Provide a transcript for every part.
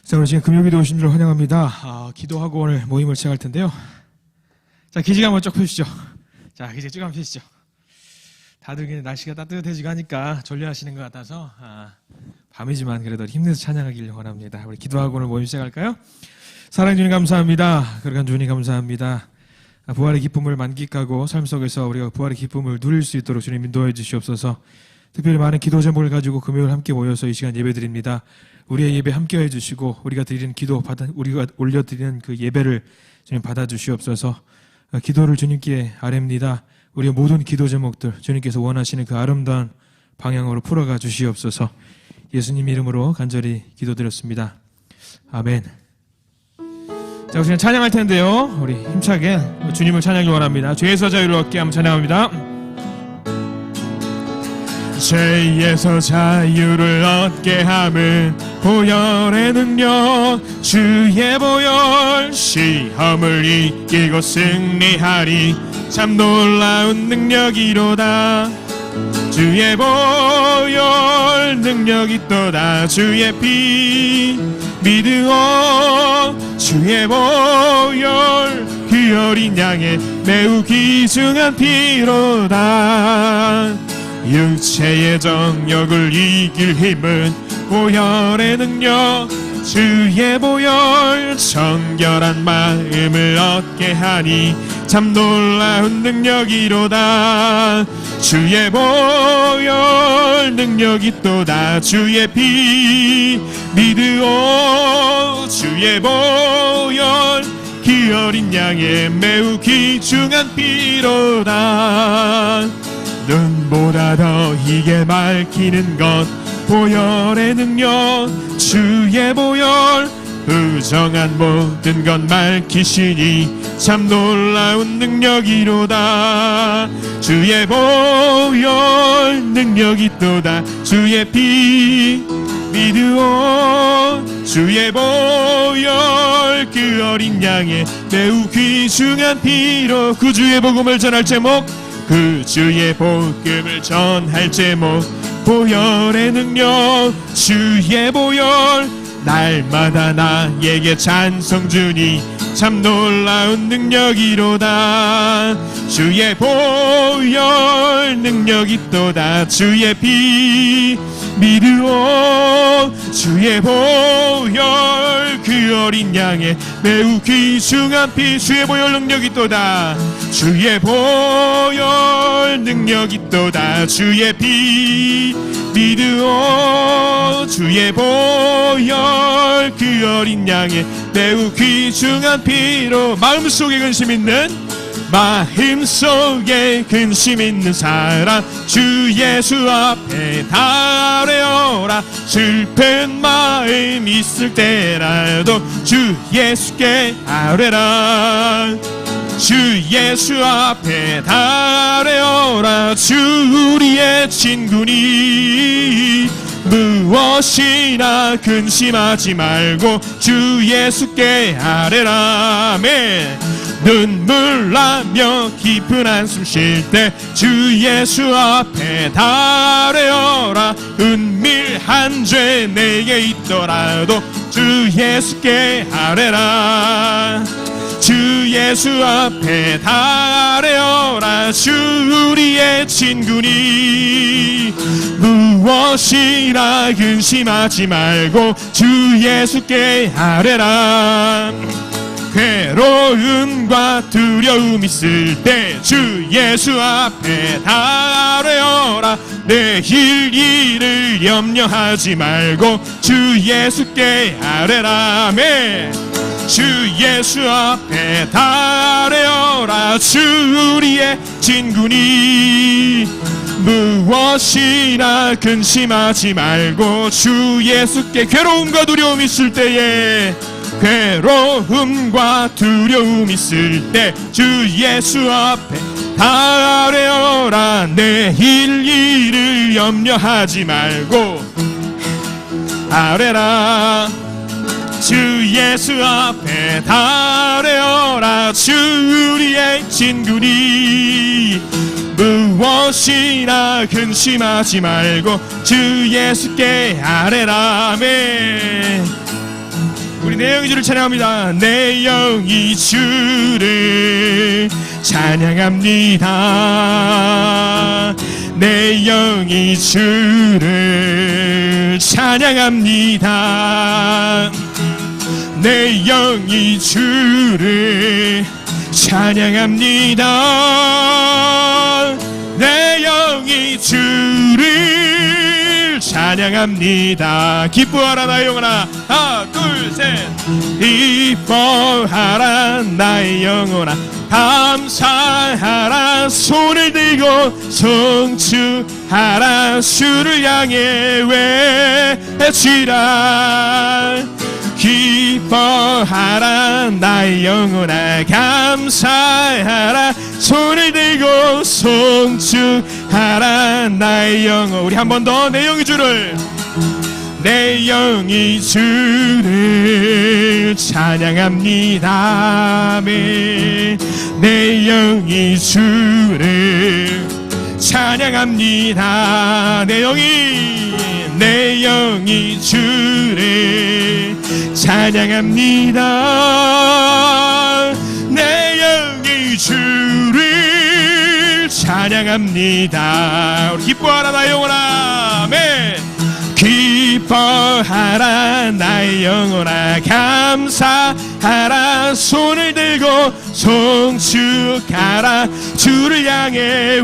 자, 오늘 지금 금요기도 오신 줄 환영합니다. 기도하고 오늘 모임을 시작할 텐데요. 자, 기지개 한번 쫙 펴주시죠. 자, 기지개 쭉 한번 펴주시죠. 다들 그냥 날씨가 따뜻해지고 하니까 졸려하시는 것 같아서 밤이지만 그래도 힘내서 찬양하길 원합니다. 우리 기도하고 오늘 모임 시작할까요? 사랑해 주님 감사합니다. 거룩한 주님 감사합니다. 부활의 기쁨을 만끽하고 삶 속에서 우리가 부활의 기쁨을 누릴 수 있도록 주님 인도해 주시옵소서. 특별히 많은 기도 제목을 가지고 금요일 함께 모여서 이 시간 예배드립니다. 우리의 예배 함께 해주시고 우리가 드리는 기도 우리가 올려드리는 그 예배를 주님 받아주시옵소서. 기도를 주님께 아뢰입니다. 우리의 모든 기도 제목들 주님께서 원하시는 그 아름다운 방향으로 풀어가 주시옵소서. 예수님 이름으로 간절히 기도드렸습니다. 아멘. 자, 우리 찬양할 텐데요. 우리 힘차게 주님을 찬양하기 원합니다. 죄에서 자유를 얻게 한번 찬양합니다. 죄에서 자유를 얻게 함은 보혈의 능력, 주의 보혈, 시험을 이기고 승리하리. 참 놀라운 능력이로다. 주의 보혈 능력이 또다. 주의 피 믿으오. 주의 보혈 그 어린 양의 매우 귀중한 피로다. 육체의 정욕을 이길 힘은 보혈의 능력, 주의 보혈 정결한 마음을 얻게 하니 참 놀라운 능력이로다. 주의 보혈 능력이 또다. 주의 피 믿으오. 주의 보혈 그 어린 양의 매우 귀중한 피로다. 눈보다 더 희게 밝히는 것 보혈의 능력, 주의 보혈 부정한 모든 것 밝히시니 참 놀라운 능력이로다. 주의 보혈 능력이 또다. 주의 피 믿으오. 주의 보혈 그 어린 양의 매우 귀중한 피로. 그 주의 복음을 전할 제목, 그 주의 복음을 전할 제목, 보혈의 능력, 주의 보혈 날마다 나에게 찬송 주니 참 놀라운 능력이로다. 주의 보혈 능력이 또다. 주의 피 믿으오. 주의 보혈 그 어린 양의 매우 귀중한 피. 주의 보혈 능력이 또다. 주의 보혈 능력이 또다. 주의 피 믿으오. 주의 보혈 그 어린 양의 매우 귀중한 피로. 마음속에 근심 있는, 마음속에 근심 있는 사람 주 예수 앞에 다 아뢰어라. 슬픈 마음 있을 때라도 주 예수께 아뢰라. 주 예수 앞에 다 아뢰어라. 주 우리의 친구니 무엇이나 근심하지 말고 주 예수께 아뢰라. 아멘. 눈물 나며 깊은 한숨 쉴 때 주 예수 앞에 다 아뢰어라. 은밀한 죄 내게 있더라도 주 예수께 아뢰라. 주 예수 앞에 다 아뢰어라. 주 우리의 친구니 무엇이나 근심하지 말고 주 예수께 아뢰라. 괴로움과 두려움 있을 때 주 예수 앞에 다 아뢰어라. 내일 일을 염려하지 말고 주 예수께 아뢰라. 아멘. 주 예수 앞에 다 아뢰어라. 주 우리의 친구니 무엇이나 근심하지 말고 주 예수께. 괴로움과 두려움 있을 때에, 괴로움과 두려움 있을 때 주 예수 앞에 다 아뢰어라. 내일 일을 염려하지 말고 아뢰라. 주 예수 앞에 다 아뢰어라. 주 우리의 친구니 무엇이나 근심하지 말고 주 예수께 아뢰라. 아멘. 우리 내 영이 주를 찬양합니다. 내 영이 주를 찬양합니다. 내 영이 주를 찬양합니다. 내 영이 주를 찬양합니다. 내 영이 주를 찬양합니다. 기뻐하라 나의 영혼아. 하나 둘 셋. 기뻐하라 나의 영혼아. 감사하라. 손을 들고 송축하라. 주를 향해 외치라. 기뻐하라 나의 영혼아. 감사하라. 손을 들고 송축하라 나의 영혼. 우리 한 번 더. 내 영이 주를, 내 영이 주를 찬양합니다. 아멘. 내 영이 주를 찬양합니다. 내 영이 주를 찬양합니다. 내 영이 주를 찬양합니다. 우리 기뻐하라 나의 영혼아. 아멘. 기뻐하라 나의 영혼아. 감사하라. 손을 들고 송축하라. 주를 향해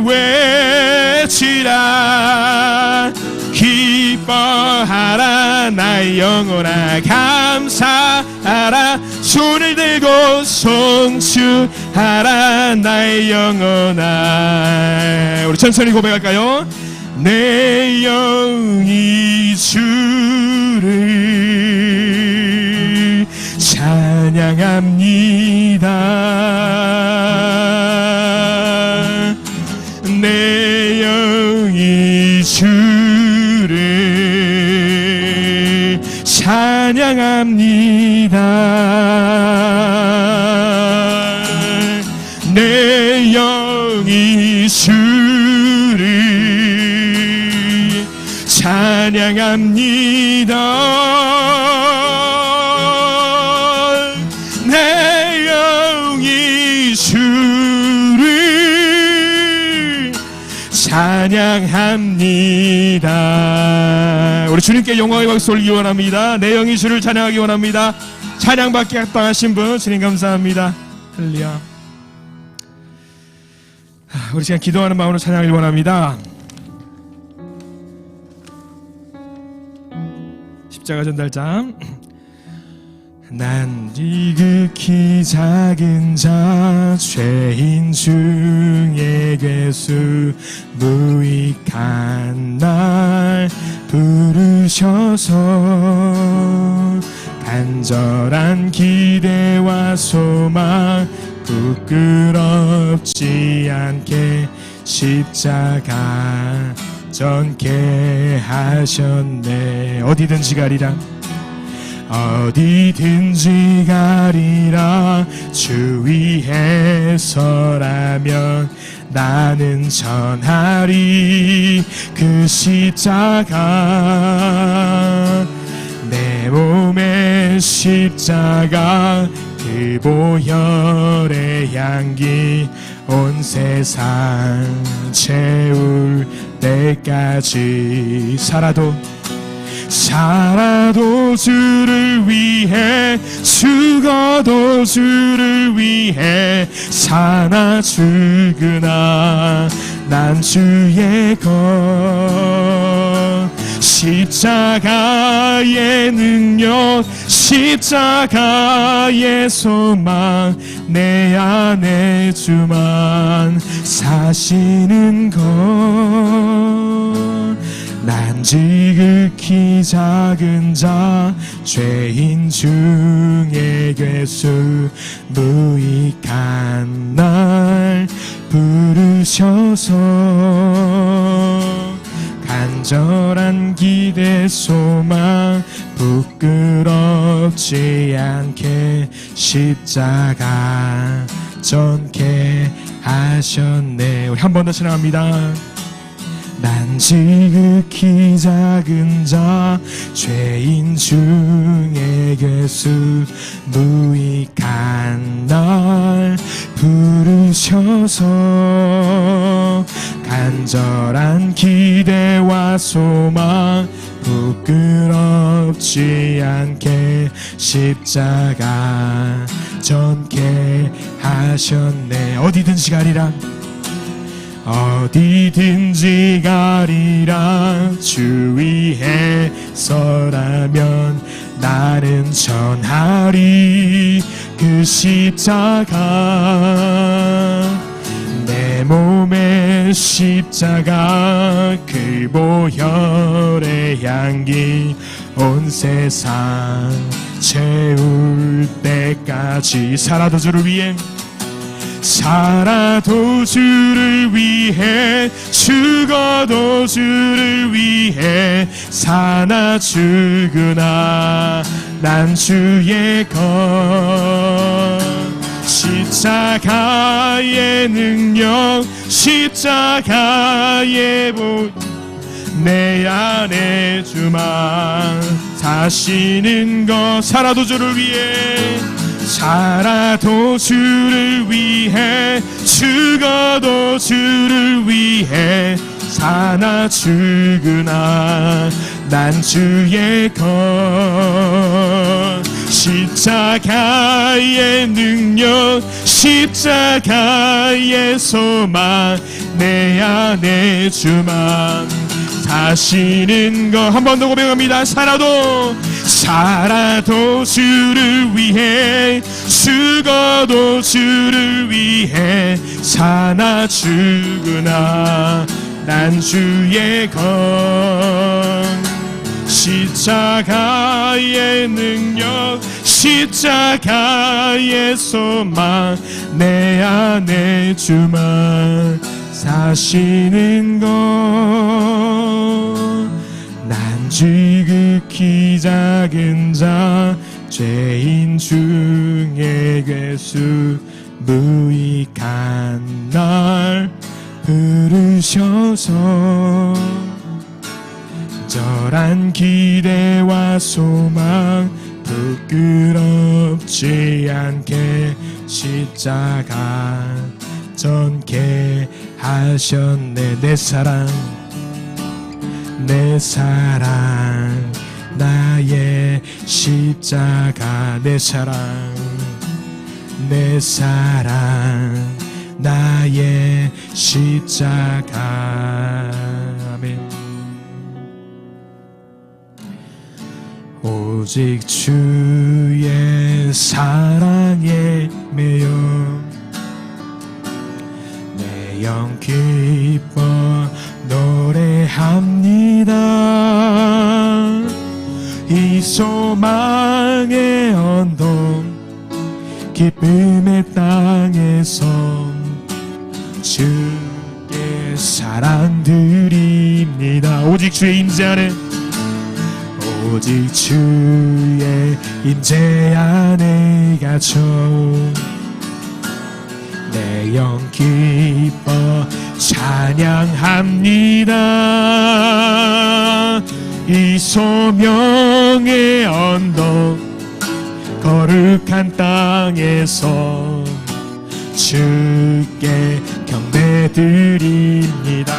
외치라. 기뻐하라 나의 영혼아. 감사하라. 손을 들고 송축하라 나의 영혼아. 우리 천천히 고백할까요? 내 영이 주를 찬양합니다. 내 영이 주를 찬양합니다. 내 영이 주를 찬양합니다. 내 영이 주를 찬양합니다. 우리 주님께 영광의 박수 올리기 원합니다. 내 영이 주를 찬양하기 원합니다. 찬양받기 합당하신 분 주님 감사합니다. 할렐루야. 우리 시간 기도하는 마음으로 찬양하기 원합니다. 십자가 전달장. 난 지극히 작은 자 죄인 중에 괴수 무익한 날 부르셔서 간절한 기대와 소망 부끄럽지 않게 십자가 전케 하셨네. 어디든지 가리라. 어디든지 가리라. 주 위에 서라면 나는 전하리. 그 십자가 내 몸의 십자가 그 보혈의 향기 온 세상 채울 때까지 살아도 주를 위해 죽어도 주를 위해 사나 죽으나 난 주의 것. 십자가의 능력 십자가의 소망 내 안에 주만 사시는 것. 난 지극히 작은 자 죄인 중에 괴수 무익한 날 부르셔서 간절한 기대 소망 부끄럽지 않게 십자가 전케 하셨네. 우리 한 번 더 찬양합니다. 난 지극히 작은 자 죄인 중에 괴수 무익한 날 부르셔서 간절한 기대와 소망 부끄럽지 않게 십자가 전케 하셨네. 어디든지 가리라 어디든지 가리라 주 위에 서라면 나는 전하리 그 십자가 내 몸의 십자가 그 보혈의 향기 온 세상 채울 때까지 살아도 주를 위해 살아도 주를 위해 죽어도 주를 위해 사나 죽으나 난 주의 것 십자가의 능력 십자가의 내 안에 주만 사시는 것 살아도 주를 위해 살아도 주를 위해 죽어도 주를 위해 사나 죽으나 난 주의 것 십자가의 능력 십자가의 소망 내 안에 주만 사시는 것 한 번 더 고백합니다. 살아도 주를 위해 죽어도 주를 위해 사나 죽으나 난 주의 것 십자가의 능력 십자가의 소망 내 안에 주만 사시는 것 난 지극히 작은 자 죄인 중에 괴수 무익한 날 부르셔서 절한 기대와 소망 부끄럽지 않게 십자가 전케 하셨네. 내 사랑 나의 십자가 내 사랑 나의 십자가 아멘. 오직 주의 사랑에 매여 내 영 기뻐 노래합니다. 이 소망의 언덕 기쁨의 땅에서 주의 사랑 드립니다. 오직 주의 임재 안에 오직 주의 임재 안에 갇혀 내 영 기뻐 찬양합니다. 이 소명의 언덕 거룩한 땅에서 주께 경배드립니다.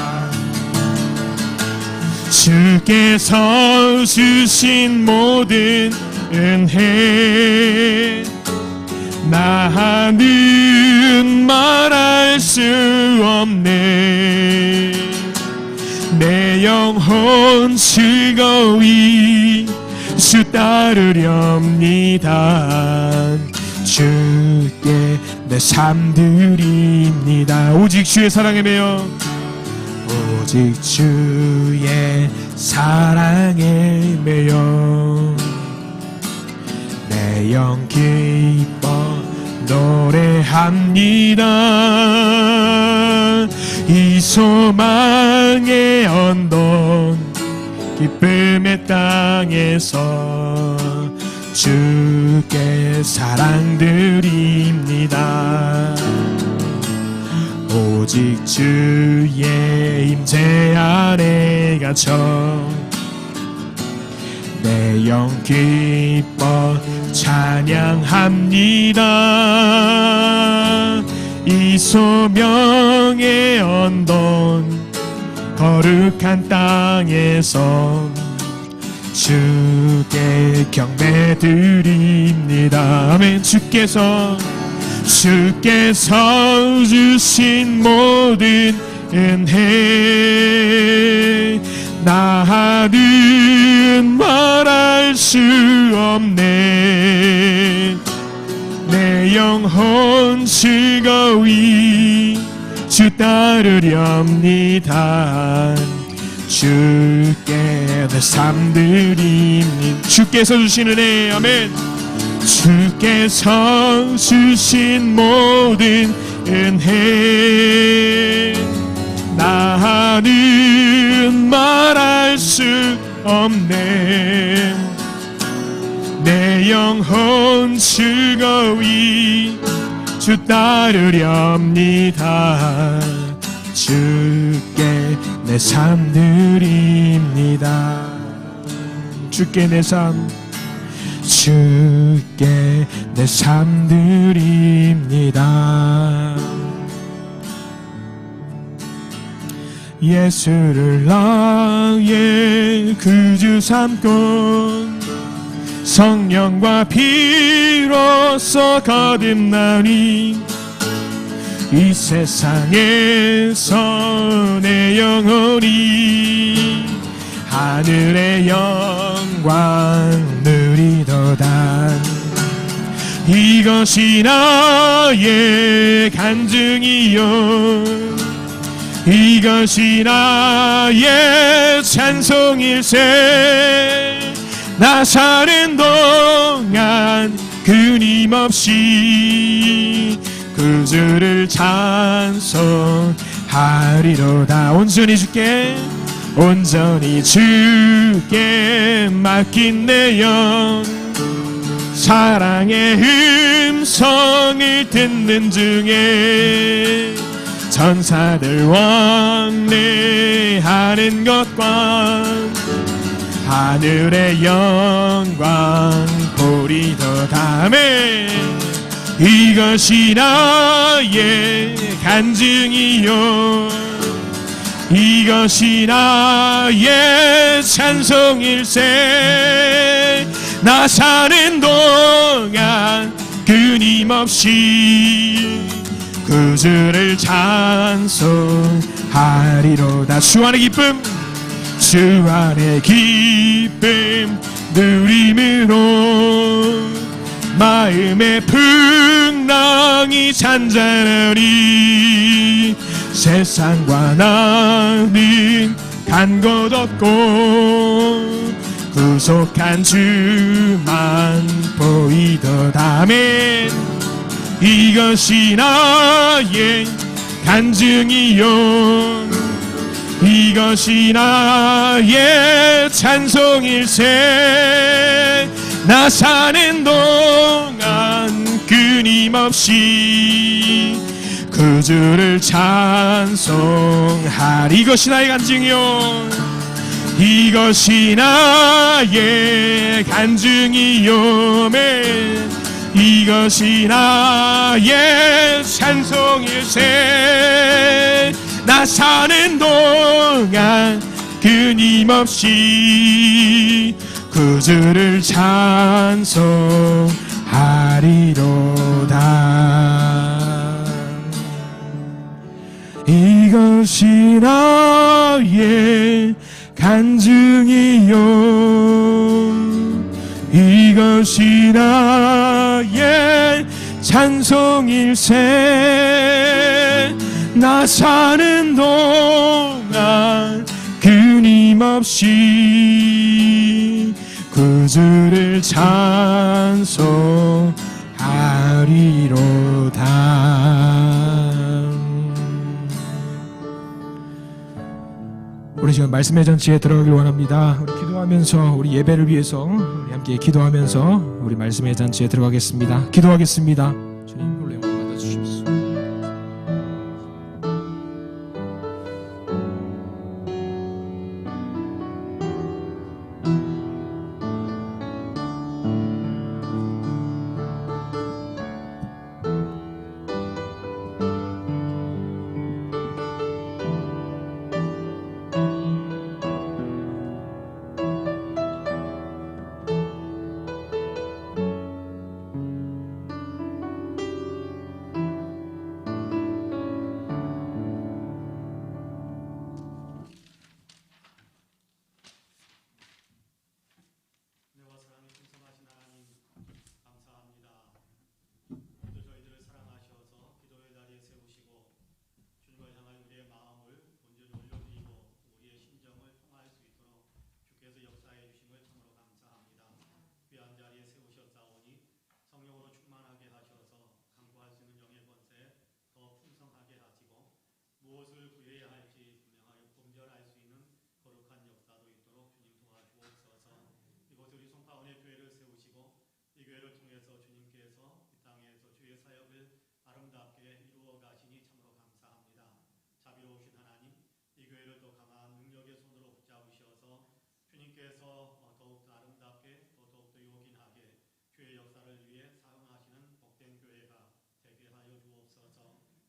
주께서 주신 모든 은혜 나는 말할 수 없네. 내 영혼 즐거이 주 따르렵니다. 주께 내 삶 드립니다. 오직 주의 사랑에 매여 오직 주의 사랑에 매여 내 영 기뻐 노래합니다. 이 소망의 언덕 기쁨의 땅에서 주께 사랑 드립니다. 오직 주의 임재 안에 맞춰 내 영 기뻐 찬양합니다. 이 소명의 언덕 거룩한 땅에서 주께 경배 드립니다. 아멘. 주께서 주신 모든 은혜 나는 말할 수 없네. 내 영혼 즐거이 주 따르렵니다. 주께 내 삶 드립니다. 주께서 주신 은혜. 아멘. 주께서 주신 모든 은혜 나는 말할 수 없네. 내 영혼 즐거이 주 따르렵니다. 주께 내 삶 드립니다. 주께 내 삶 주께 내 삶 드립니다. 예수를 나의 구주 삼고 성령과 피로써 거듭나니 이 세상에서 내 영혼이 하늘의 영광 누리도다. 이것이 나의 간증이요 이것이 나의 찬송일세. 나 사는 동안 끊임없이 구주를 찬송하리로다. 온전히 주께 맡긴 내 영 사랑의 음성을 듣는 중에 천사들 왕래하는 것과 하늘의 영광 보리도다. 아멘. 이것이 나의 간증이요 이것이 나의 찬송일세. 나 사는 동안 끊임없이 구주를 찬송하리로다. 주 안의 기쁨 누림으로 마음의 풍랑이 잔잔하니 세상과 나는 간 것 없고 구속한 주만 보이도다. 아멘. 이것이 나의 간증이요 이것이 나의 찬송일세. 나 사는 동안 끊임없이 구주를 찬송하리. 이것이 나의 간증이요 이것이 나의 간증이요 이것이 나의 찬송일세. 나 사는 동안 끊임없이 구주를 찬송하리로다. 이것이 나의 간증이요 이것이 나의 찬송일세. 나 사는 동안 끊임없이 구주를 찬송하리로다. 우리 지금 말씀의 전치에 들어가길 원합니다. 우리 기도하면서 우리 예배를 위해서 우리 함께 기도하면서 우리 말씀의 잔치에 들어가겠습니다. 기도하겠습니다. 주님 홀로 영광 받아주십시오. 주님께서 더욱더 아름답게 또 더욱더 요긴하게 교회 역사를 위해 사용하시는 복된 교회가 되게 하여 주옵소서.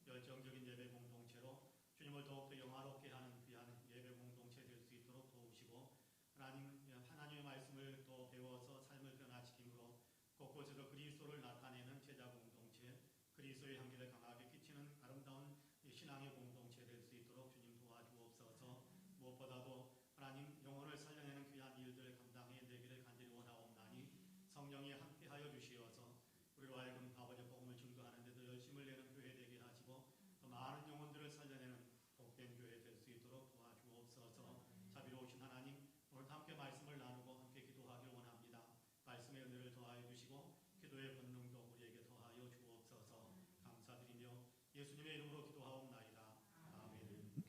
열정적인 예배 공동체로 주님을 더욱더 영화롭게 하는 귀한 예배 공동체 될 수 있도록 도우시고, 하나님의 말씀을 또 배워서 삶을 변화시킴으로 곳곳에서 그리스도를 나타내는 제자 공동체, 그리스도의 향기를 강하게 끼치는 아름다운 신앙의 공동체 될 수 있도록 주님 도와주옵소서. 무엇보다도 하나님 영혼을 살려내는 귀한 일들을 감당해내기를 간절히 원하옵나니 성령이 함께하여 주시어서 우리로 하여금 아버지의 복음을 증거하는 데도 열심을 내는 교회 되게 하시고, 더 많은 영혼들을 살려내는 복된 교회 될 수 있도록 도와주옵소서. 자비로우신 하나님, 오늘 함께 말씀을 나누고 함께 기도하기를 원합니다. 말씀의 은혜를 더하여 주시고 기도의 본능도 우리에게 더하여 주옵소서. 감사드리며 예수님의 이름으로 기도하옵나이다. 아멘.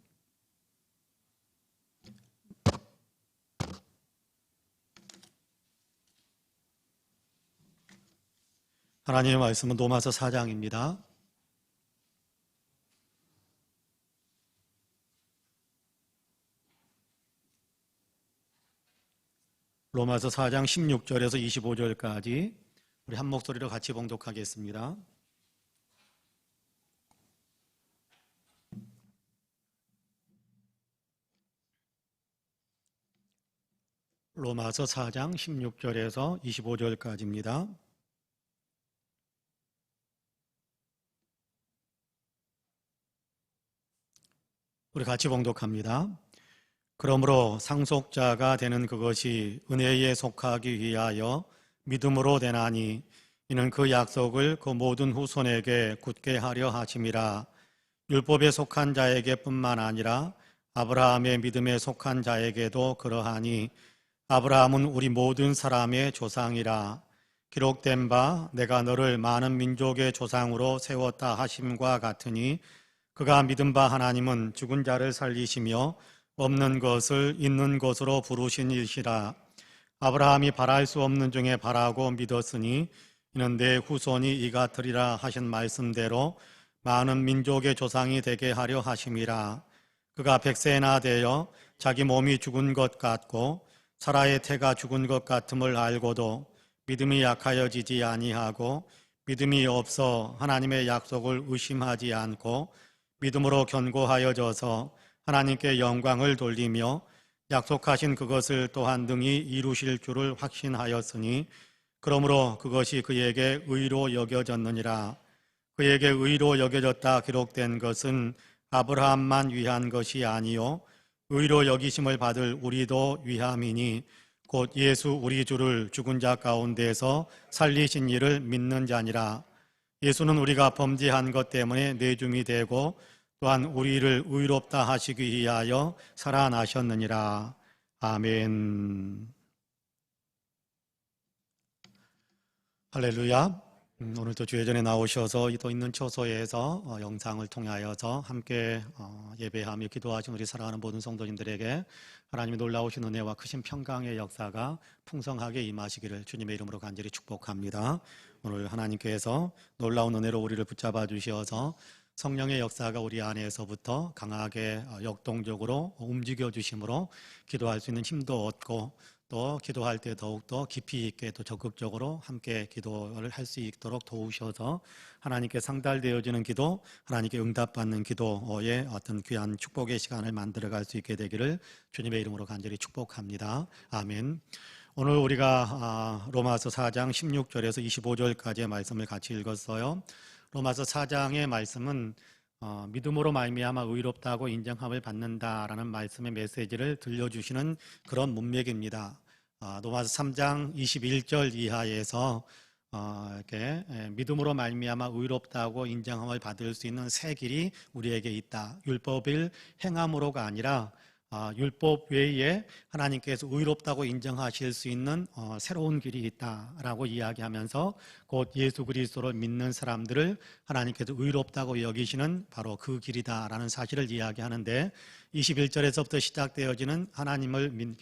하나님의 말씀은 로마서 4장입니다. 로마서 4장 16절에서 25절까지 우리 한 목소리로 같이 봉독하겠습니다. 로마서 4장 16절에서 25절까지입니다. 우리 같이 봉독합니다. 그러므로 상속자가 되는 그것이 은혜에 속하기 위하여 믿음으로 되나니 이는 그 약속을 그 모든 후손에게 굳게 하려 하심이라. 율법에 속한 자에게 뿐만 아니라 아브라함의 믿음에 속한 자에게도 그러하니 아브라함은 우리 모든 사람의 조상이라. 기록된 바 내가 너를 많은 민족의 조상으로 세웠다 하심과 같으니 그가 믿은 바 하나님은 죽은 자를 살리시며 없는 것을 있는 것으로 부르신 일시라. 아브라함이 바랄 수 없는 중에 바라고 믿었으니 이는 내 후손이 이 같으리라 하신 말씀대로 많은 민족의 조상이 되게 하려 하심이라. 그가 100세나 되어 자기 몸이 죽은 것 같고 사라의 태가 죽은 것 같음을 알고도 믿음이 약하여지지 아니하고 믿음이 없어 하나님의 약속을 의심하지 않고 믿음으로 견고하여져서 하나님께 영광을 돌리며 약속하신 그것을 또한 능히 이루실 줄을 확신하였으니 그러므로 그것이 그에게 의로 여겨졌느니라. 그에게 의로 여겨졌다 기록된 것은 아브라함만 위한 것이 아니요 의로 여기심을 받을 우리도 위함이니 곧 예수 우리 주를 죽은 자 가운데서 살리신 이를 믿는 자니라. 예수는 우리가 범죄한 것 때문에 내줌이 되고 또한 우리를 의롭다 하시기 위하여 살아나셨느니라. 아멘. 할렐루야. 오늘도 주예전에 나오셔서 또 있는 처소에서 영상을 통하여서 함께 예배하며 기도하신 우리 사랑하는 모든 성도님들에게 하나님의 놀라우신 은혜와 크신 평강의 역사가 풍성하게 임하시기를 주님의 이름으로 간절히 축복합니다. 오늘 하나님께서 놀라운 은혜로 우리를 붙잡아 주셔서 성령의 역사가 우리 안에서부터 강하게 역동적으로 움직여 주심으로 기도할 수 있는 힘도 얻고 또 기도할 때 더욱더 깊이 있게 또 적극적으로 함께 기도를 할 수 있도록 도우셔서 하나님께 상달되어지는 기도, 하나님께 응답받는 기도의 어떤 귀한 축복의 시간을 만들어갈 수 있게 되기를 주님의 이름으로 간절히 축복합니다. 아멘. 오늘 우리가 로마서 4장 16절에서 25절까지의 말씀을 같이 읽었어요. 로마서 4장의 말씀은 믿음으로 말미암아 의롭다고 인정함을 받는다라는 말씀의 메시지를 들려주시는 그런 문맥입니다. 로마서 3장 21절 이하에서 이렇게 믿음으로 말미암아 의롭다고 인정함을 받을 수 있는 새 길이 우리에게 있다. 율법을 행함으로가 아니라 율법 외에 하나님께서 의롭다고 인정하실 수 있는 새로운 길이 있다라고 이야기하면서 곧 예수 그리스도를 믿는 사람들을 하나님께서 의롭다고 여기시는 바로 그 길이다라는 사실을 이야기하는데 21절에서부터 시작되어지는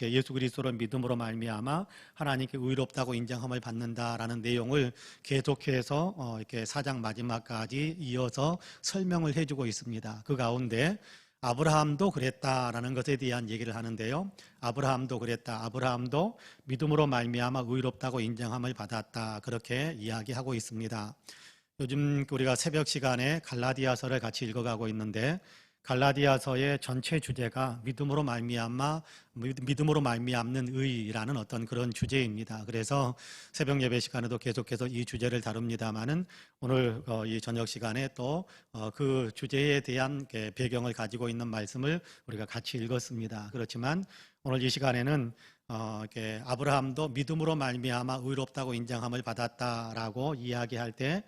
예수 그리스도를 믿음으로 말미암아 하나님께 의롭다고 인정함을 받는다라는 내용을 계속해서 이렇게 4장 마지막까지 이어서 설명을 해주고 있습니다. 그 가운데 아브라함도 그랬다라는 것에 대한 얘기를 하는데요. 아브라함도 그랬다. 아브라함도 믿음으로 말미암아 의롭다고 인정함을 받았다. 그렇게 이야기하고 있습니다. 요즘 우리가 새벽 시간에 갈라디아서를 같이 읽어가고 있는데 갈라디아서의 전체 주제가 믿음으로 말미암는 의라는 어떤 그런 주제입니다. 그래서 새벽 예배 시간에도 계속해서 이 주제를 다룹니다만은 오늘 이 저녁 시간에 또 그 주제에 대한 배경을 가지고 있는 말씀을 우리가 같이 읽었습니다. 그렇지만 오늘 이 시간에는 아브라함도 믿음으로 말미암아 의롭다고 인정함을 받았다라고 이야기할 때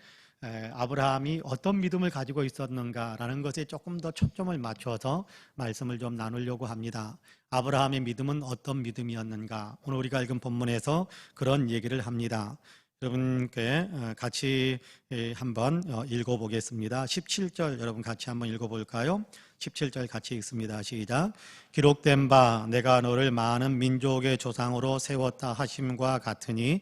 아브라함이 어떤 믿음을 가지고 있었는가라는 것에 조금 더 초점을 맞춰서 말씀을 좀 나누려고 합니다. 아브라함의 믿음은 어떤 믿음이었는가? 오늘 우리가 읽은 본문에서 그런 얘기를 합니다. 여러분께 같이 한번 읽어보겠습니다. 17절 여러분 같이 한번 읽어볼까요? 17절 같이 읽습니다. 시작. 기록된 바 내가 너를 많은 민족의 조상으로 세웠다 하심과 같으니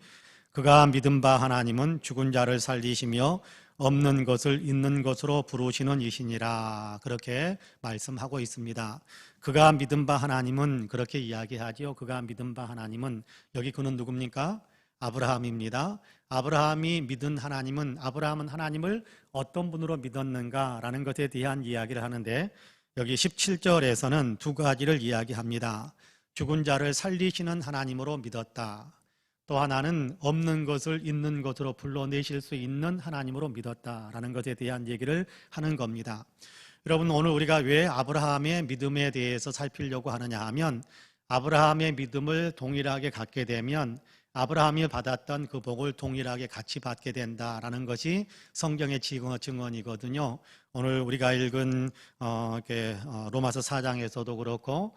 그가 믿은 바 하나님은 죽은 자를 살리시며 없는 것을 있는 것으로 부르시는 이시니라. 그렇게 말씀하고 있습니다. 그가 믿은 바 하나님은 그렇게 이야기하지요. 그가 믿은 바 하나님은 여기 그는 누굽니까? 아브라함입니다. 아브라함이 믿은 하나님은 아브라함은 하나님을 어떤 분으로 믿었는가라는 것에 대한 이야기를 하는데 여기 17절에서는 두 가지를 이야기합니다. 죽은 자를 살리시는 하나님으로 믿었다. 또 하나는 없는 것을 있는 것으로 불러내실 수 있는 하나님으로 믿었다라는 것에 대한 얘기를 하는 겁니다. 여러분 오늘 우리가 왜 아브라함의 믿음에 대해서 살피려고 하느냐 하면 아브라함의 믿음을 동일하게 갖게 되면 아브라함이 받았던 그 복을 동일하게 같이 받게 된다라는 것이 성경의 증언이거든요. 오늘 우리가 읽은 로마서 4장에서도 그렇고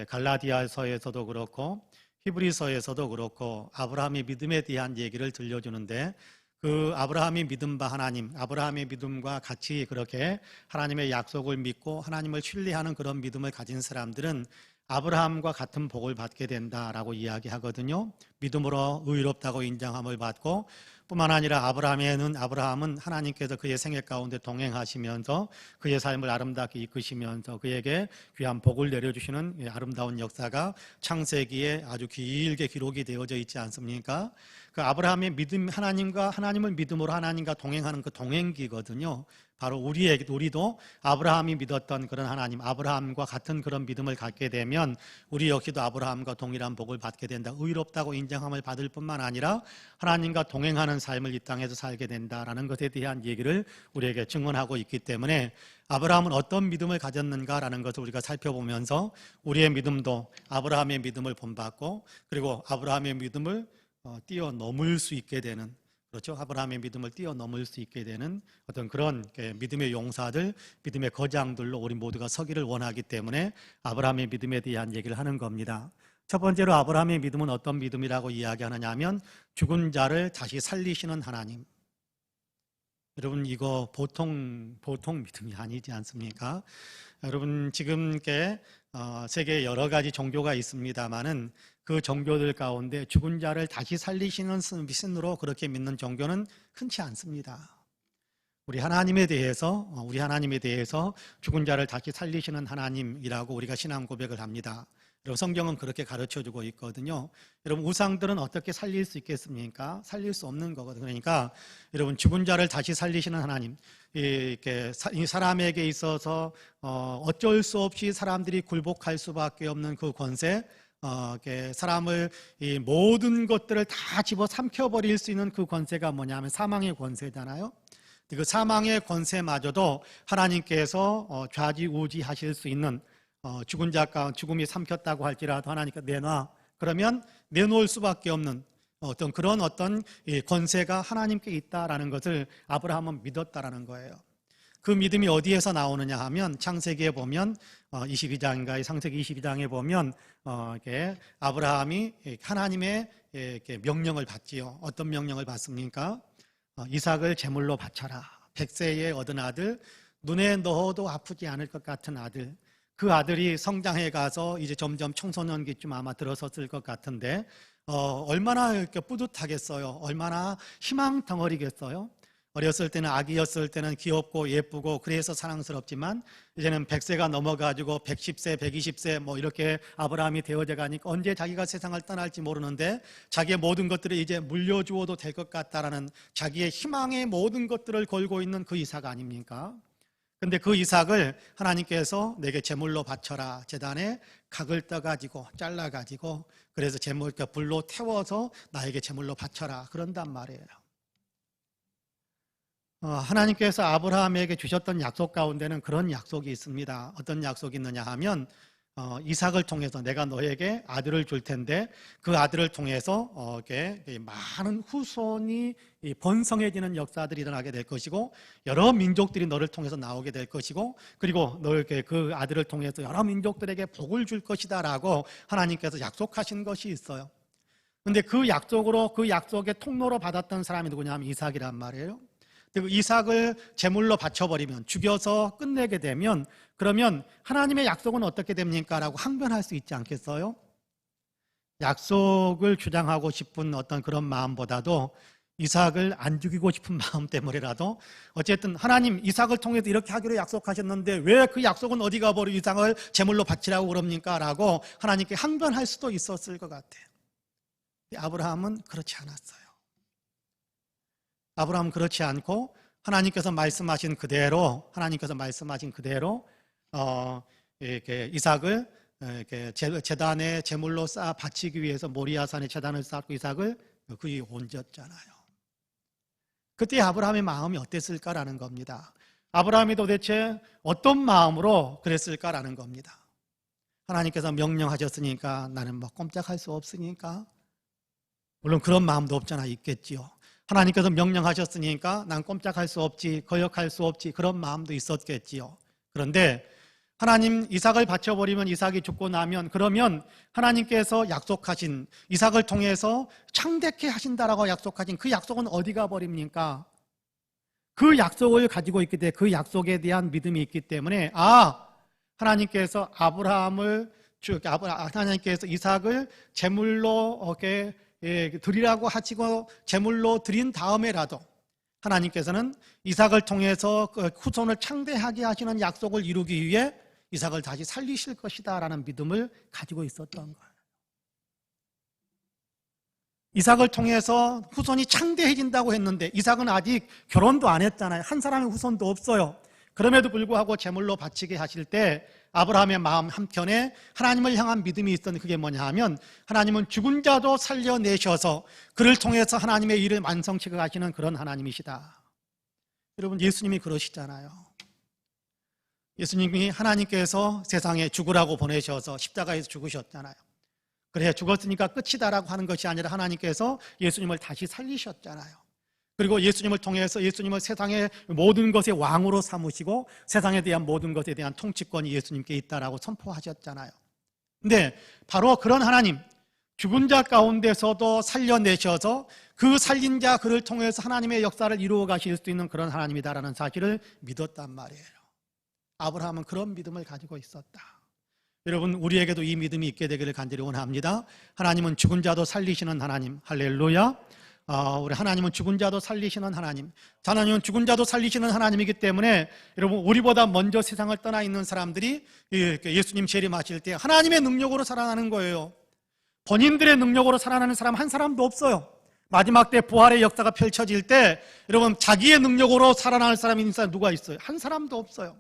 갈라디아서에서도 그렇고 히브리서에서도 그렇고 아브라함의 믿음에 대한 얘기를 들려주는데 그 아브라함이 믿은 바 하나님, 아브라함의 믿음과 같이 그렇게 하나님의 약속을 믿고 하나님을 신뢰하는 그런 믿음을 가진 사람들은 아브라함과 같은 복을 받게 된다라고 이야기하거든요. 믿음으로 의롭다고 인정함을 받고 뿐만 아니라 아브라함은 하나님께서 그의 생애 가운데 동행하시면서 그의 삶을 아름답게 이끄시면서 그에게 귀한 복을 내려주시는 아름다운 역사가 창세기에 아주 길게 기록이 되어져 있지 않습니까? 그 아브라함의 믿음, 하나님을 믿음으로 하나님과 동행하는 그 동행기거든요. 바로 우리도 아브라함이 믿었던 그런 하나님, 아브라함과 같은 그런 믿음을 갖게 되면 우리 역시도 아브라함과 동일한 복을 받게 된다. 의롭다고 인정함을 받을 뿐만 아니라 하나님과 동행하는 삶을 이 땅에서 살게 된다라는 것에 대한 얘기를 우리에게 증언하고 있기 때문에 아브라함은 어떤 믿음을 가졌는가라는 것을 우리가 살펴보면서 우리의 믿음도 아브라함의 믿음을 본받고 그리고 아브라함의 믿음을 뛰어넘을 수 있게 되는 그렇죠. 아브라함의 믿음을 뛰어넘을 수 있게 되는 어떤 그런 믿음의 용사들, 믿음의 거장들로 우리 모두가 서기를 원하기 때문에 아브라함의 믿음에 대한 얘기를 하는 겁니다. 첫 번째로 아브라함의 믿음은 어떤 믿음이라고 이야기하느냐 하면 죽은 자를 다시 살리시는 하나님. 여러분 이거 보통 믿음이 아니지 않습니까? 여러분 지금 세계에 여러 가지 종교가 있습니다만은 그 종교들 가운데 죽은 자를 다시 살리시는 신으로 그렇게 믿는 종교는 흔치 않습니다. 우리 하나님에 대해서 죽은 자를 다시 살리시는 하나님이라고 우리가 신앙 고백을 합니다. 여러분 성경은 그렇게 가르쳐주고 있거든요. 여러분 우상들은 어떻게 살릴 수 있겠습니까? 살릴 수 없는 거거든요. 그러니까 여러분 죽은 자를 다시 살리시는 하나님, 이 사람에게 있어서 어쩔 수 없이 사람들이 굴복할 수밖에 없는 그 권세, 사람을 이 모든 것들을 다 집어 삼켜버릴 수 있는 그 권세가 뭐냐면 사망의 권세잖아요. 그 사망의 권세마저도 하나님께서 좌지우지하실 수 있는 죽은 자가 죽음이 삼켰다고 할지라도 하나님께 내놔 그러면 내놓을 수밖에 없는 어떤 권세가 하나님께 있다라는 것을 아브라함은 믿었다라는 거예요. 그 믿음이 어디에서 나오느냐 하면 창세기에 보면 22장인가 창세기 22장에 보면 아브라함이 하나님의 명령을 받지요. 어떤 명령을 받습니까? 이삭을 제물로 바쳐라. 100세에 얻은 아들, 눈에 넣어도 아프지 않을 것 같은 아들. 그 아들이 성장해 가서 이제 점점 청소년기쯤 아마 들어섰을 것 같은데 얼마나 이렇게 뿌듯하겠어요. 얼마나 희망 덩어리겠어요. 어렸을 때는 아기였을 때는 귀엽고 예쁘고 그래서 사랑스럽지만 이제는 100세가 넘어가지고 110세, 120세 뭐 이렇게 아브라함이 되어져 가니까 언제 자기가 세상을 떠날지 모르는데 자기의 모든 것들을 이제 물려주어도 될 것 같다라는 자기의 희망의 모든 것들을 걸고 있는 그 이삭 아닙니까? 근데 그 이삭을 하나님께서 내게 제물로 바쳐라. 제단에 각을 떠가지고 잘라가지고 그래서 제물 불로 태워서 나에게 제물로 바쳐라. 그런단 말이에요. 하나님께서 아브라함에게 주셨던 약속 가운데는 그런 약속이 있습니다. 어떤 약속이 있느냐 하면 이삭을 통해서 내가 너에게 아들을 줄 텐데 그 아들을 통해서 많은 후손이 번성해지는 역사들이 일어나게 될 것이고 여러 민족들이 너를 통해서 나오게 될 것이고 그리고 너에게 그 아들을 통해서 여러 민족들에게 복을 줄 것이다 라고 하나님께서 약속하신 것이 있어요. 그런데 그 약속으로 그 약속의 통로로 받았던 사람이 누구냐 하면 이삭이란 말이에요. 그 이삭을 제물로 바쳐버리면 죽여서 끝내게 되면 그러면 하나님의 약속은 어떻게 됩니까? 라고 항변할 수 있지 않겠어요? 약속을 주장하고 싶은 어떤 그런 마음보다도 이삭을 안 죽이고 싶은 마음 때문에라도 어쨌든 하나님 이삭을 통해서 이렇게 하기로 약속하셨는데 왜 그 약속은 어디 가버려 이삭을 제물로 바치라고 그럽니까? 라고 하나님께 항변할 수도 있었을 것 같아요. 아브라함은 그렇지 않았어요. 아브라함은 그렇지 않고 하나님께서 말씀하신 그대로 이렇게 이삭을 이렇게 제단에 제물로 쌓아 바치기 위해서 모리아산에 제단을 쌓고 이삭을 그에 얹었잖아요. 그때 아브라함의 마음이 어땠을까라는 겁니다. 아브라함이 도대체 어떤 마음으로 그랬을까라는 겁니다. 하나님께서 명령하셨으니까 나는 뭐 꼼짝할 수 없으니까 물론 그런 마음도 없잖아 있겠지요. 하나님께서 명령하셨으니까 난 꼼짝할 수 없지 거역할 수 없지 그런 마음도 있었겠지요. 그런데 하나님 이삭을 바쳐버리면 이삭이 죽고 나면 그러면 하나님께서 약속하신 이삭을 통해서 창대케 하신다라고 약속하신 그 약속은 어디 가버립니까? 그 약속을 가지고 있기 때문에 그 약속에 대한 믿음이 있기 때문에 하나님께서 하나님께서 이삭을 제물로 드리라고 하시고 제물로 드린 다음에라도 하나님께서는 이삭을 통해서 그 후손을 창대하게 하시는 약속을 이루기 위해 이삭을 다시 살리실 것이다 라는 믿음을 가지고 있었던 거예요. 이삭을 통해서 후손이 창대해진다고 했는데 이삭은 아직 결혼도 안 했잖아요. 한 사람의 후손도 없어요. 그럼에도 불구하고 제물로 바치게 하실 때 아브라함의 마음 한켠에 하나님을 향한 믿음이 있었는데 그게 뭐냐 하면 하나님은 죽은 자도 살려내셔서 그를 통해서 하나님의 일을 완성시켜 가시는 그런 하나님이시다. 여러분 예수님이 그러시잖아요. 예수님이 하나님께서 세상에 죽으라고 보내셔서 십자가에서 죽으셨잖아요. 그래 죽었으니까 끝이다라고 하는 것이 아니라 하나님께서 예수님을 다시 살리셨잖아요. 그리고 예수님을 통해서 예수님을 세상의 모든 것의 왕으로 삼으시고 세상에 대한 모든 것에 대한 통치권이 예수님께 있다라고 선포하셨잖아요. 근데 바로 그런 하나님, 죽은 자 가운데서도 살려내셔서 그 살린 자 그를 통해서 하나님의 역사를 이루어 가실 수 있는 그런 하나님이다라는 사실을 믿었단 말이에요. 아브라함은 그런 믿음을 가지고 있었다. 여러분 우리에게도 이 믿음이 있게 되기를 간절히 원합니다. 하나님은 죽은 자도 살리시는 하나님, 할렐루야. 우리 하나님은 죽은 자도 살리시는 하나님, 하나님은 죽은 자도 살리시는 하나님이기 때문에 여러분 우리보다 먼저 세상을 떠나 있는 사람들이 예수님 재림하실 때 하나님의 능력으로 살아나는 거예요. 본인들의 능력으로 살아나는 사람 한 사람도 없어요. 마지막 때 부활의 역사가 펼쳐질 때 여러분 자기의 능력으로 살아날 사람이 있는 사람 누가 있어요? 한 사람도 없어요.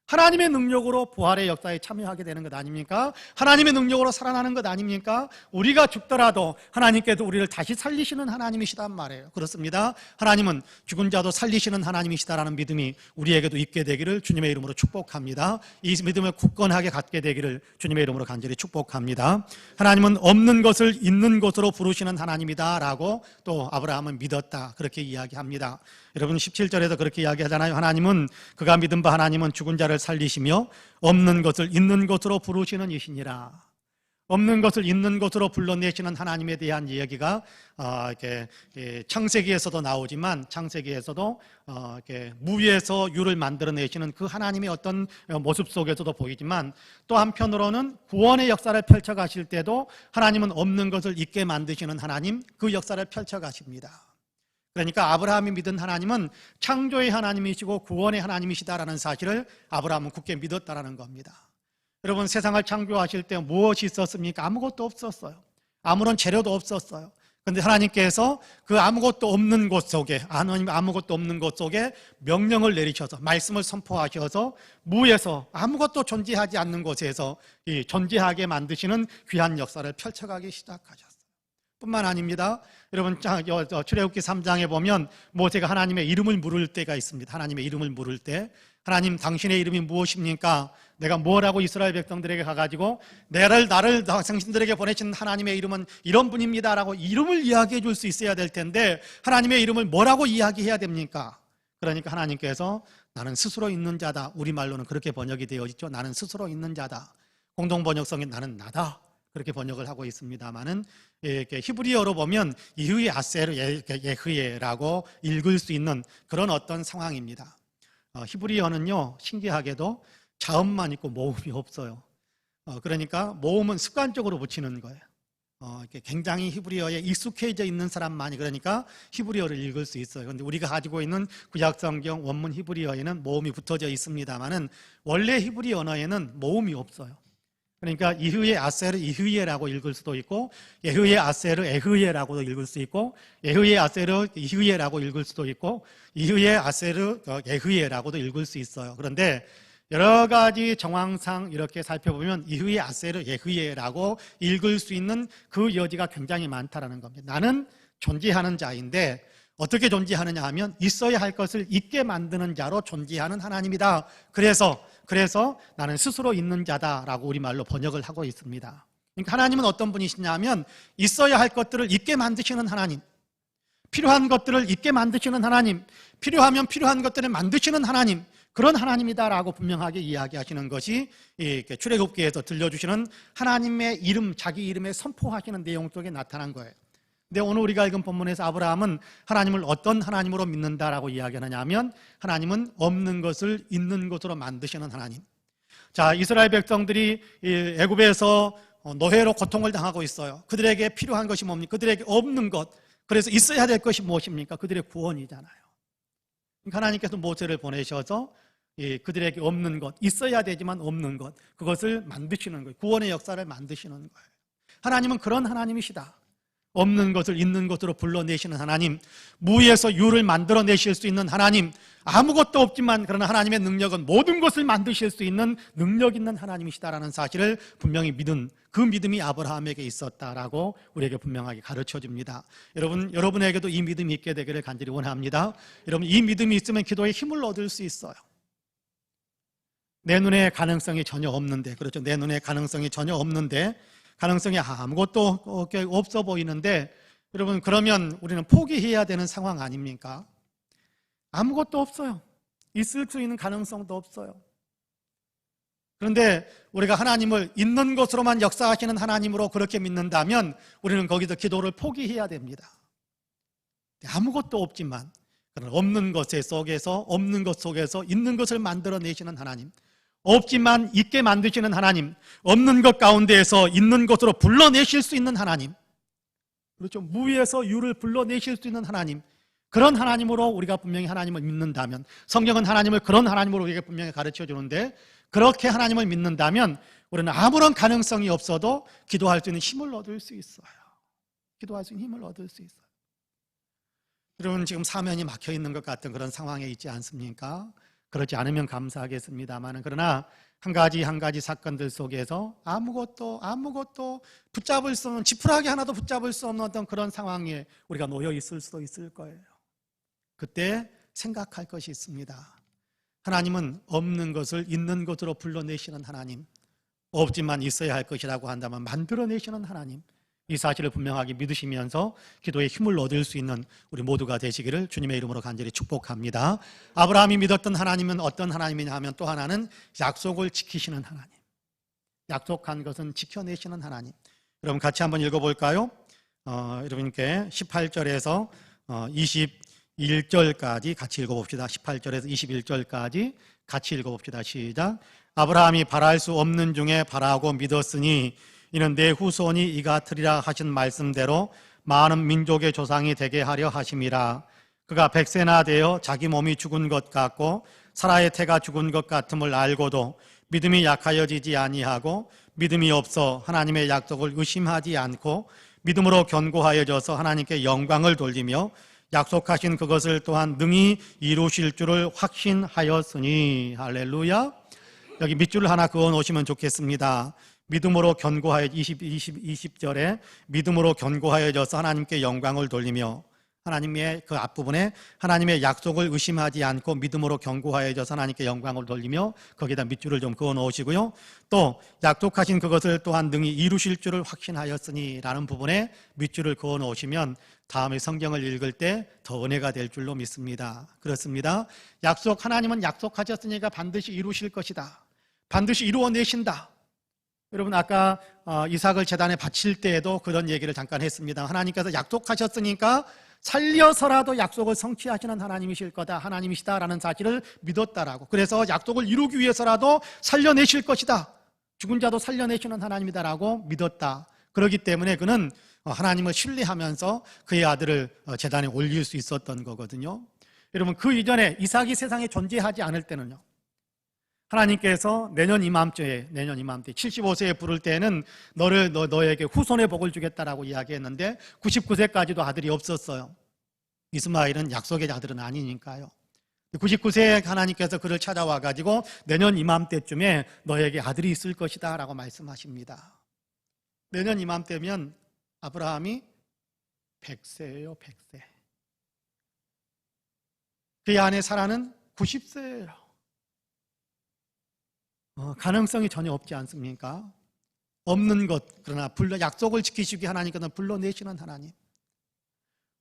하나님의 능력으로 부활의 역사에 참여하게 되는 것 아닙니까? 하나님의 능력으로 살아나는 것 아닙니까? 우리가 죽더라도 하나님께서 우리를 다시 살리시는 하나님이시단 말이에요. 그렇습니다. 하나님은 죽은 자도 살리시는 하나님이시다라는 믿음이 우리에게도 있게 되기를 주님의 이름으로 축복합니다. 이 믿음을 굳건하게 갖게 되기를 주님의 이름으로 간절히 축복합니다. 하나님은 없는 것을 있는 것으로 부르시는 하나님이다 라고 또 아브라함은 믿었다 그렇게 이야기합니다. 여러분 17절에서 그렇게 이야기하잖아요. 하나님은 그가 믿은 바 하나님은 죽은 자를 살리시며 없는 것을 있는 것으로 부르시는 이시니라. 없는 것을 있는 것으로 불러내시는 하나님에 대한 이야기가 창세기에서도 나오지만 창세기에서도 무에서 유를 만들어내시는 그 하나님의 어떤 모습 속에서도 보이지만 또 한편으로는 구원의 역사를 펼쳐가실 때도 하나님은 없는 것을 있게 만드시는 하나님 그 역사를 펼쳐가십니다. 그러니까 아브라함이 믿은 하나님은 창조의 하나님이시고 구원의 하나님이시다라는 사실을 아브라함은 굳게 믿었다라는 겁니다. 여러분, 세상을 창조하실 때 무엇이 있었습니까? 아무것도 없었어요. 아무런 재료도 없었어요. 그런데 하나님께서 그 아무것도 없는 곳 속에, 하나님 아무것도 없는 곳 속에 명령을 내리셔서 말씀을 선포하셔서 무에서 아무것도 존재하지 않는 곳에서 이 존재하게 만드시는 귀한 역사를 펼쳐가기 시작하셨어요. 뿐만 아닙니다. 여러분, 출애굽기 3장에 보면 모세가 하나님의 이름을 물을 때가 있습니다. 하나님의 이름을 물을 때, 하나님 당신의 이름이 무엇입니까? 내가 뭐라고 이스라엘 백성들에게 가가지고 나를 당신들에게 보내신 하나님의 이름은 이런 분입니다라고 이름을 이야기해 줄 수 있어야 될 텐데 하나님의 이름을 뭐라고 이야기해야 됩니까? 그러니까 하나님께서 나는 스스로 있는 자다. 우리말로는 그렇게 번역이 되어 있죠. 나는 스스로 있는 자다. 공동번역성에 나는 나다. 그렇게 번역을 하고 있습니다만은 히브리어로 보면 이후에 아세르 예흐예라고 읽을 수 있는 그런 어떤 상황입니다. 히브리어는요, 신기하게도 자음만 있고 모음이 없어요. 그러니까 모음은 습관적으로 붙이는 거예요. 굉장히 히브리어에 익숙해져 있는 사람만이 그러니까 히브리어를 읽을 수 있어요. 그런데 우리가 가지고 있는 구약성경 원문 히브리어에는 모음이 붙어져 있습니다만은 원래 히브리 언어에는 모음이 없어요. 그러니까 이후에 아세르 이후에라고 읽을 수도 있고 예후에 아세르 에후에라고도 읽을 수 있고 예후에 아세르 이후에라고 읽을 수도 있고 이후에 아세르 에후에라고도 읽을 수 있어요. 그런데 여러 가지 정황상 이렇게 살펴보면 이후에 아세르 예후에라고 읽을 수 있는 그 여지가 굉장히 많다라는 겁니다. 나는 존재하는 자인데 어떻게 존재하느냐 하면 있어야 할 것을 있게 만드는 자로 존재하는 하나님이다. 그래서 나는 스스로 있는 자다라고 우리말로 번역을 하고 있습니다. 그러니까 하나님은 어떤 분이시냐 하면 있어야 할 것들을 있게 만드시는 하나님, 필요한 것들을 있게 만드시는 하나님, 필요하면 필요한 것들을 만드시는 하나님, 그런 하나님이다라고 분명하게 이야기하시는 것이 출애굽기에서 들려주시는 하나님의 이름, 자기 이름에 선포하시는 내용 속에 나타난 거예요. 근데 오늘 우리가 읽은 본문에서 아브라함은 하나님을 어떤 하나님으로 믿는다라고 이야기하느냐 하면 하나님은 없는 것을 있는 것으로 만드시는 하나님. 자, 이스라엘 백성들이 애굽에서 노예로 고통을 당하고 있어요. 그들에게 필요한 것이 뭡니까? 그들에게 없는 것. 그래서 있어야 될 것이 무엇입니까? 그들의 구원이잖아요. 그러니까 하나님께서 모세를 보내셔서 그들에게 없는 것, 있어야 되지만 없는 것, 그것을 만드시는 거예요. 구원의 역사를 만드시는 거예요. 하나님은 그런 하나님이시다. 없는 것을 있는 것으로 불러내시는 하나님, 무에서 유를 만들어내실 수 있는 하나님, 아무것도 없지만 그러나 하나님의 능력은 모든 것을 만드실 수 있는 능력 있는 하나님이시다라는 사실을 분명히 믿은 그 믿음이 아브라함에게 있었다라고 우리에게 분명하게 가르쳐줍니다. 여러분에게도 이 믿음이 있게 되기를 간절히 원합니다. 여러분, 이 믿음이 있으면 기도에 힘을 얻을 수 있어요. 내 눈에 가능성이 전혀 없는데, 그렇죠, 내 눈에 가능성이 전혀 없는데, 가능성이 아무것도 없어 보이는데, 여러분, 그러면 우리는 포기해야 되는 상황 아닙니까? 아무것도 없어요. 있을 수 있는 가능성도 없어요. 그런데 우리가 하나님을 있는 것으로만 역사하시는 하나님으로 그렇게 믿는다면 우리는 거기서 기도를 포기해야 됩니다. 아무것도 없지만 없는 것 속에서 있는 것을 만들어내시는 하나님, 없지만 있게 만드시는 하나님, 없는 것 가운데에서 있는 것으로 불러내실 수 있는 하나님, 그렇죠, 무에서 유를 불러내실 수 있는 하나님, 그런 하나님으로 우리가 분명히 하나님을 믿는다면, 성경은 하나님을 그런 하나님으로 우리에게 분명히 가르쳐 주는데, 그렇게 하나님을 믿는다면 우리는 아무런 가능성이 없어도 기도할 수 있는 힘을 얻을 수 있어요. 기도할 수 있는 힘을 얻을 수 있어요. 여러분, 지금 사면이 막혀 있는 것 같은 그런 상황에 있지 않습니까? 그렇지 않으면 감사하겠습니다만, 그러나 한 가지 사건들 속에서 아무것도 붙잡을 수 없는, 지푸라기 하나도 붙잡을 수 없는 어떤 그런 상황에 우리가 놓여 있을 수도 있을 거예요. 그때 생각할 것이 있습니다. 하나님은 없는 것을 있는 것으로 불러내시는 하나님, 없지만 있어야 할 것이라고 한다면 만들어내시는 하나님, 이 사실을 분명하게 믿으시면서 기도에 힘을 얻을 수 있는 우리 모두가 되시기를 주님의 이름으로 간절히 축복합니다. 아브라함이 믿었던 하나님은 어떤 하나님이냐 하면 또 하나는 약속을 지키시는 하나님, 약속한 것은 지켜내시는 하나님. 여러분, 같이 한번 읽어볼까요? 여러분께 18절에서 21절까지 같이 읽어봅시다. 18절에서 21절까지 같이 읽어봅시다. 시작. 아브라함이 바랄 수 없는 중에 바라고 믿었으니 이는 내 후손이 이같으리라 하신 말씀대로 많은 민족의 조상이 되게 하려 하심이라. 그가 100세나 되어 자기 몸이 죽은 것 같고 사라의 태가 죽은 것 같음을 알고도 믿음이 약하여지지 아니하고 믿음이 없어 하나님의 약속을 의심하지 않고 믿음으로 견고하여져서 하나님께 영광을 돌리며 약속하신 그것을 또한 능히 이루실 줄을 확신하였으니. 할렐루야. 여기 밑줄을 하나 그어 놓으시면 좋겠습니다. 믿음으로 견고하여 20절에 믿음으로 견고하여져서 하나님께 영광을 돌리며, 하나님의 그 앞부분에 하나님의 약속을 의심하지 않고 믿음으로 견고하여져서 하나님께 영광을 돌리며, 거기다 밑줄을 좀 그어 놓으시고요. 또 약속하신 그것을 또한 능히 이루실 줄을 확신하였으니 라는 부분에 밑줄을 그어 놓으시면 다음에 성경을 읽을 때 더 은혜가 될 줄로 믿습니다. 그렇습니다. 하나님은 약속하셨으니까 반드시 이루실 것이다. 반드시 이루어내신다. 여러분, 아까 이삭을 제단에 바칠 때에도 그런 얘기를 잠깐 했습니다. 하나님께서 약속하셨으니까 살려서라도 약속을 성취하시는 하나님이실 거다, 하나님이시다라는 사실을 믿었다라고. 그래서 약속을 이루기 위해서라도 살려내실 것이다, 죽은 자도 살려내시는 하나님이다라고 믿었다. 그렇기 때문에 그는 하나님을 신뢰하면서 그의 아들을 제단에 올릴 수 있었던 거거든요. 여러분, 그 이전에 이삭이 세상에 존재하지 않을 때는요, 하나님께서 내년 이맘때 75세에 부를 때는 너에게 후손의 복을 주겠다라고 이야기했는데 99세까지도 아들이 없었어요. 이스마엘은 약속의 아들은 아니니까요. 99세에 하나님께서 그를 찾아와 가지고 내년 이맘때쯤에 너에게 아들이 있을 것이다 라고 말씀하십니다. 내년 이맘때면 아브라함이 100세예요. 100세. 그의 아내 사라는 90세예요. 가능성이 전혀 없지 않습니까? 없는 것, 그러나 약속을 지키시기 하나님께서는 불러내시는 하나님.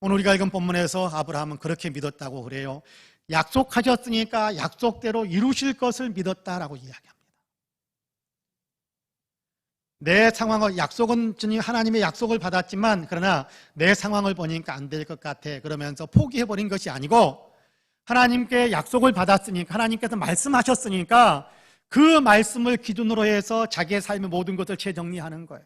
오늘 우리가 읽은 본문에서 아브라함은 그렇게 믿었다고 그래요. 약속하셨으니까 약속대로 이루실 것을 믿었다라고 이야기합니다. 내 상황을, 약속은 하나님의 약속을 받았지만 그러나 내 상황을 보니까 안 될 것 같아 그러면서 포기해버린 것이 아니고, 하나님께 약속을 받았으니까, 하나님께서 말씀하셨으니까 그 말씀을 기준으로 해서 자기의 삶의 모든 것을 재정리하는 거예요.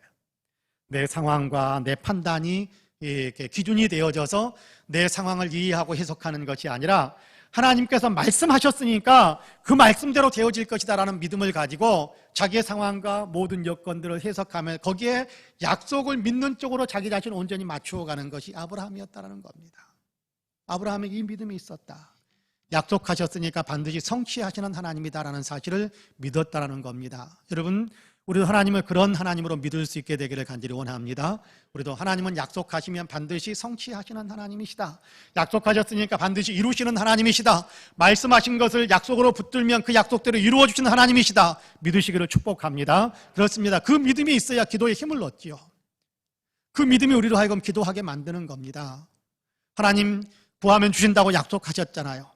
내 상황과 내 판단이 이렇게 기준이 되어져서 내 상황을 이해하고 해석하는 것이 아니라, 하나님께서 말씀하셨으니까 그 말씀대로 되어질 것이다라는 믿음을 가지고 자기의 상황과 모든 여건들을 해석하며 거기에 약속을 믿는 쪽으로 자기 자신을 온전히 맞추어 가는 것이 아브라함이었다는 겁니다. 아브라함에게 이 믿음이 있었다. 약속하셨으니까 반드시 성취하시는 하나님이다라는 사실을 믿었다라는 겁니다. 여러분, 우리도 하나님을 그런 하나님으로 믿을 수 있게 되기를 간절히 원합니다. 우리도 하나님은 약속하시면 반드시 성취하시는 하나님이시다. 약속하셨으니까 반드시 이루시는 하나님이시다. 말씀하신 것을 약속으로 붙들면 그 약속대로 이루어 주시는 하나님이시다. 믿으시기를 축복합니다. 그렇습니다. 그 믿음이 있어야 기도에 힘을 얻지요. 그 믿음이 우리로 하여금 기도하게 만드는 겁니다. 하나님 구하면 주신다고 약속하셨잖아요.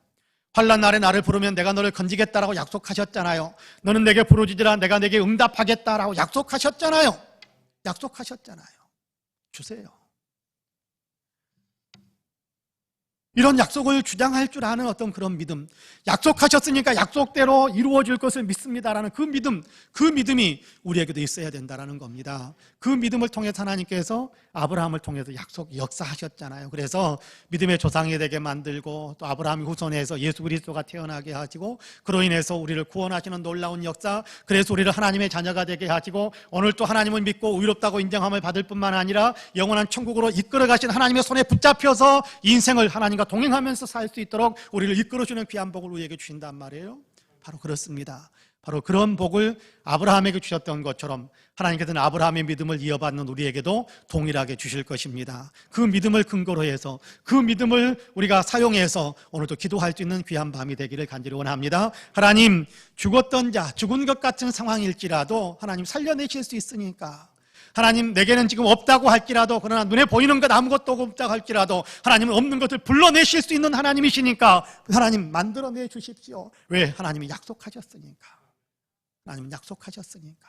환난 날에 나를 부르면 내가 너를 건지겠다라고 약속하셨잖아요. 너는 내게 부르짖으라 내가 내게 응답하겠다라고 약속하셨잖아요. 약속하셨잖아요. 주세요. 이런 약속을 주장할 줄 아는 어떤 그런 믿음, 약속하셨으니까 약속대로 이루어질 것을 믿습니다라는 그 믿음이 우리에게도 있어야 된다는 겁니다. 그 믿음을 통해서 하나님께서 아브라함을 통해서 역사하셨잖아요. 그래서 믿음의 조상이 되게 만들고 또 아브라함의 후손에서 예수 그리스도가 태어나게 하시고 그로 인해서 우리를 구원하시는 놀라운 역사, 그래서 우리를 하나님의 자녀가 되게 하시고 오늘 또 하나님을 믿고 의롭다고 인정함을 받을 뿐만 아니라 영원한 천국으로 이끌어 가신 하나님의 손에 붙잡혀서 인생을 하나님과 동행하면서 살 수 있도록 우리를 이끌어주는 귀한 복을 우리에게 주신단 말이에요. 바로 그렇습니다. 바로 그런 복을 아브라함에게 주셨던 것처럼 하나님께서는 아브라함의 믿음을 이어받는 우리에게도 동일하게 주실 것입니다. 그 믿음을 근거로 해서 그 믿음을 우리가 사용해서 오늘도 기도할 수 있는 귀한 밤이 되기를 간절히 원합니다. 하나님, 죽었던 자, 죽은 것 같은 상황일지라도 하나님 살려내실 수 있으니까, 하나님 내게는 지금 없다고 할지라도, 그러나 눈에 보이는 것 아무것도 없다고 할지라도 하나님은 없는 것을 불러내실 수 있는 하나님이시니까 하나님 만들어내 주십시오. 왜? 하나님이 약속하셨으니까. 하나님은 약속하셨으니까.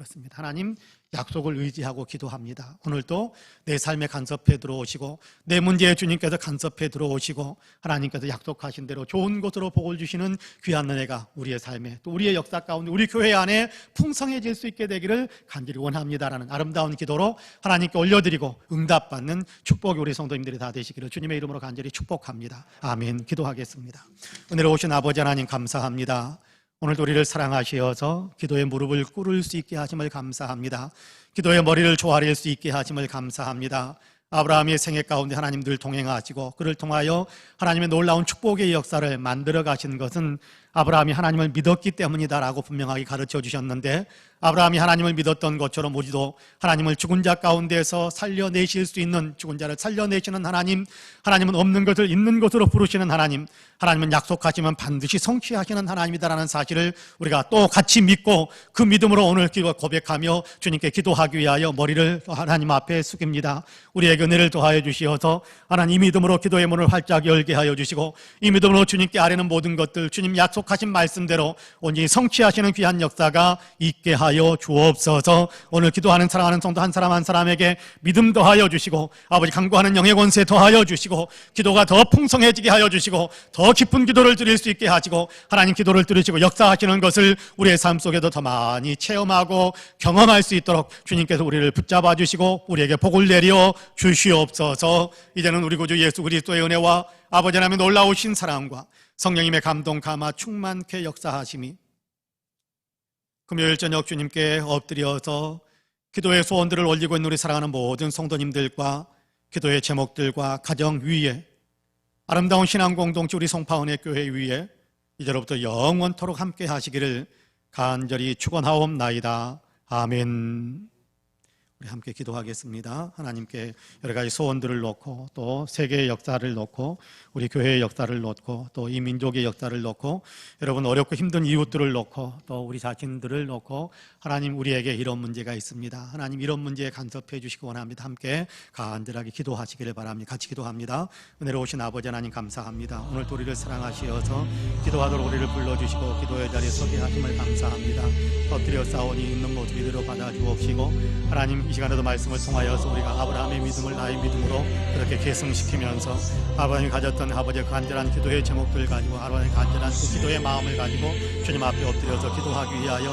그렇습니다. 하나님 약속을 의지하고 기도합니다. 오늘도 내 삶에 간섭해 들어오시고 내 문제에 주님께서 간섭해 들어오시고 하나님께서 약속하신 대로 좋은 것으로 복을 주시는 귀한 은혜가 우리의 삶에 또 우리의 역사 가운데 우리 교회 안에 풍성해질 수 있게 되기를 간절히 원합니다라는 아름다운 기도로 하나님께 올려드리고 응답받는 축복이 우리 성도님들이 다 되시기를 주님의 이름으로 간절히 축복합니다. 아멘. 기도하겠습니다. 은혜로우신 아버지 하나님 감사합니다. 오늘도 우리를 사랑하시어서 기도의 무릎을 꿇을 수 있게 하심을 감사합니다. 기도의 머리를 조아릴 수 있게 하심을 감사합니다. 아브라함의 생애 가운데 하나님 늘 동행하시고 그를 통하여 하나님의 놀라운 축복의 역사를 만들어 가신 것은 아브라함이 하나님을 믿었기 때문이다라고 분명하게 가르쳐 주셨는데 아브라함이 하나님을 믿었던 것처럼 우리도 하나님을 죽은 자 가운데서 살려내실 수 있는 죽은 자를 살려내시는 하나님, 하나님은 없는 것을 있는 것으로 부르시는 하나님, 하나님은 약속하시면 반드시 성취하시는 하나님이다라는 사실을 우리가 또 같이 믿고 그 믿음으로 오늘 고백하며 주님께 기도하기 위하여 머리를 하나님 앞에 숙입니다. 우리에게 은혜를 더하여 주시어서 하나님 이 믿음으로 기도의 문을 활짝 열게 하여 주시고 이 믿음으로 주님께 아뢰는 모든 것들 주님 약속하신 말씀대로 온전히 성취하시는 귀한 역사가 있게 하여 주옵소서. 오늘 기도하는 사랑하는 성도 한 사람 한 사람에게 믿음 더하여 주시고 아버지 강구하는 영의 권세 더하여 주시고 기도가 더 풍성해지게 하여 주시고 더 깊은 기도를 드릴 수 있게 하시고 하나님 기도를 들으시고 역사하시는 것을 우리의 삶 속에도 더 많이 체험하고 경험할 수 있도록 주님께서 우리를 붙잡아 주시고 우리에게 복을 내려 주시옵소서. 이제는 우리 구주 예수 그리스도의 은혜와 아버지 하나님의 놀라우신 사랑과 성령님의 감동 감화 충만케 역사하심이 금요일 저녁 주님께 엎드려서 기도의 소원들을 올리고 있는 우리 사랑하는 모든 성도님들과 기도의 제목들과 가정 위에 아름다운 신앙 공동체 우리 송파은혜 교회 위에 이제로부터 영원토록 함께 하시기를 간절히 축원하옵나이다. 아멘. 우리 함께 기도하겠습니다. 하나님께 여러 가지 소원들을 놓고 또 세계의 역사를 놓고 우리 교회의 역사를 놓고 또 이 민족의 역사를 놓고 여러분 어렵고 힘든 이웃들을 놓고 또 우리 자신들을 놓고 하나님 우리에게 이런 문제가 있습니다. 하나님 이런 문제에 간섭해 주시기 원합니다. 함께 간절하게 기도하시기를 바랍니다. 같이 기도합니다. 은혜로우신 아버지 하나님 감사합니다. 오늘 우리를 사랑하시어서 기도하도록 우리를 불러주시고 기도의 자리에 서게 하심을 감사합니다. 엎드려 싸우니 있는 모습 이대로 받아주옵시고 하나님 이 시간에도 말씀을 통하여서 우리가 아브라함의 믿음을 나의 믿음으로 그렇게 계승시키면서 아버님이 가졌던 아버지의 간절한 기도의 제목들 가지고 아버님의 간절한 그 기도의 마음을 가지고 주님 앞에 엎드려서 기도하기 위하여